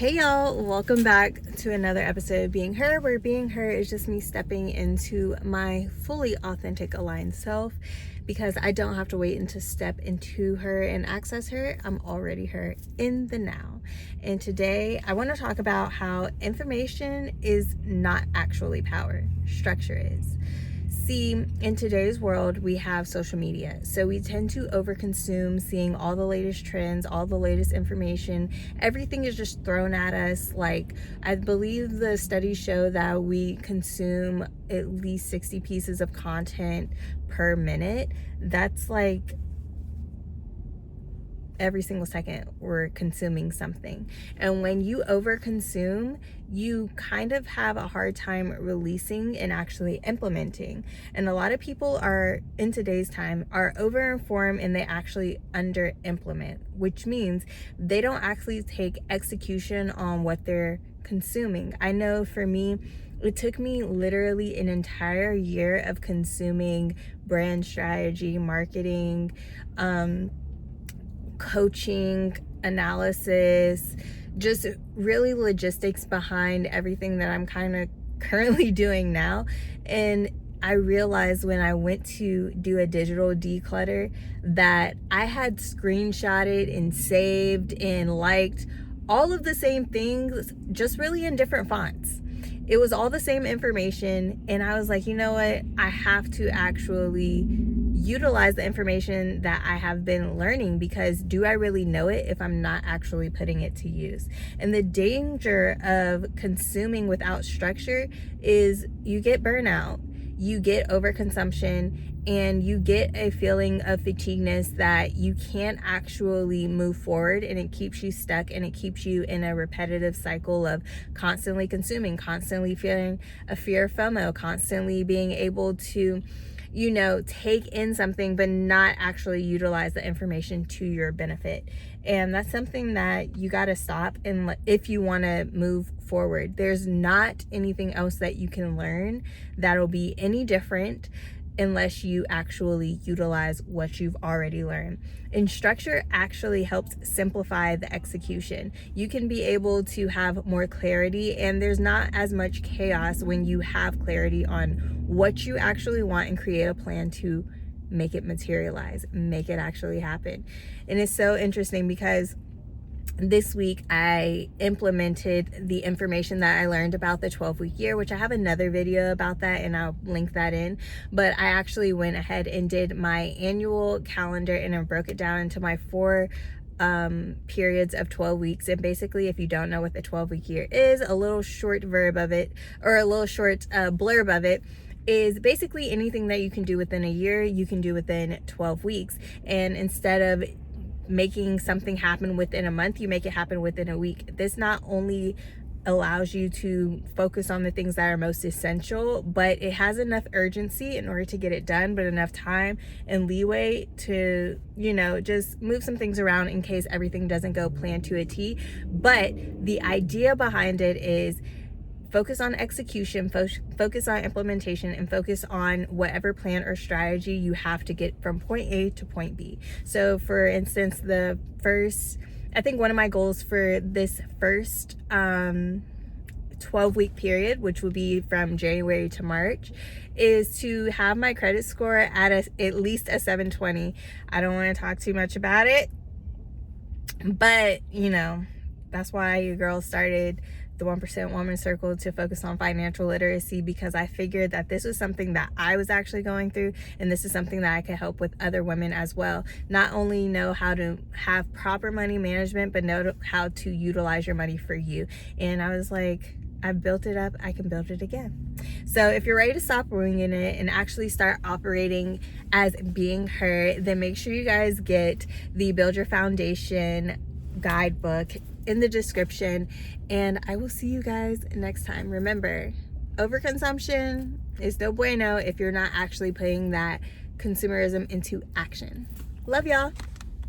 Hey y'all, welcome back to another episode of Being Her, where being her is just me stepping into my fully authentic aligned self, because I don't have to wait until step into her and access her. I'm already her in the now. And today I want to talk about how information is not actually power, structure is. See, in today's world, we have social media. So we tend to overconsume, seeing all the latest trends, all the latest information. Everything is just thrown at us. Like, I believe the studies show that we consume at least 60 pieces of content per minute. That's like every single second we're consuming something. And when you overconsume, you kind of have a hard time releasing and actually implementing. And a lot of people are, in today's time, are overinformed and they actually under implement, which means they don't actually take execution on what they're consuming. I know for me, it took me literally an entire year of consuming brand strategy, marketing, coaching, analysis, just really logistics behind everything that I'm kind of currently doing now. And I realized when I went to do a digital declutter that I had screenshotted and saved and liked all of the same things, just really in different fonts. It was all the same information, and I was like, you know what? I have to actually utilize the information that I have been learning, because do I really know it if I'm not actually putting it to use? And the danger of consuming without structure is you get burnout, you get overconsumption, and you get a feeling of fatigueness that you can't actually move forward, and it keeps you stuck, and it keeps you in a repetitive cycle of constantly consuming, constantly feeling a fear of FOMO, constantly being able to take in something but not actually utilize the information to your benefit. And that's something that you got to stop. And if you want to move forward, there's not anything else that you can learn that'll be any different unless you actually utilize what you've already learned. And structure actually helps simplify the execution. You can be able to have more clarity, and there's not as much chaos when you have clarity on what you actually want and create a plan to make it materialize, make it actually happen. And it's so interesting because this week I implemented the information that I learned about the 12-week year, which I have another video about that and I'll link that in. But I actually went ahead and did my annual calendar, and I broke it down into my 4 periods of 12 weeks. And basically, if you don't know what the 12-week year is, a little short verb of it, or a little short blurb of it, is basically anything that you can do within a year, you can do within 12 weeks. And instead of making something happen within a month, you make it happen within a week. This not only allows you to focus on the things that are most essential, but it has enough urgency in order to get it done, but enough time and leeway to, just move some things around in case everything doesn't go plan to a T. But the idea behind it is focus on execution, focus on implementation, and focus on whatever plan or strategy you have to get from point A to point B. So for instance, I think one of my goals for this first 12-week period, which would be from January to March, is to have my credit score at least a 720. I don't want to talk too much about it, but that's why your girl started the 1% Woman Circle to focus on financial literacy, because I figured that this was something that I was actually going through, and this is something that I could help with other women as well. Not only know how to have proper money management, but know how to utilize your money for you. And I was like, I've built it up, I can build it again. So if you're ready to stop winging it and actually start operating as being her, then make sure you guys get the Build Your Foundation guidebook in the description, and I will see you guys next time. Remember, overconsumption is no bueno if you're not actually putting that consumerism into action. Love y'all.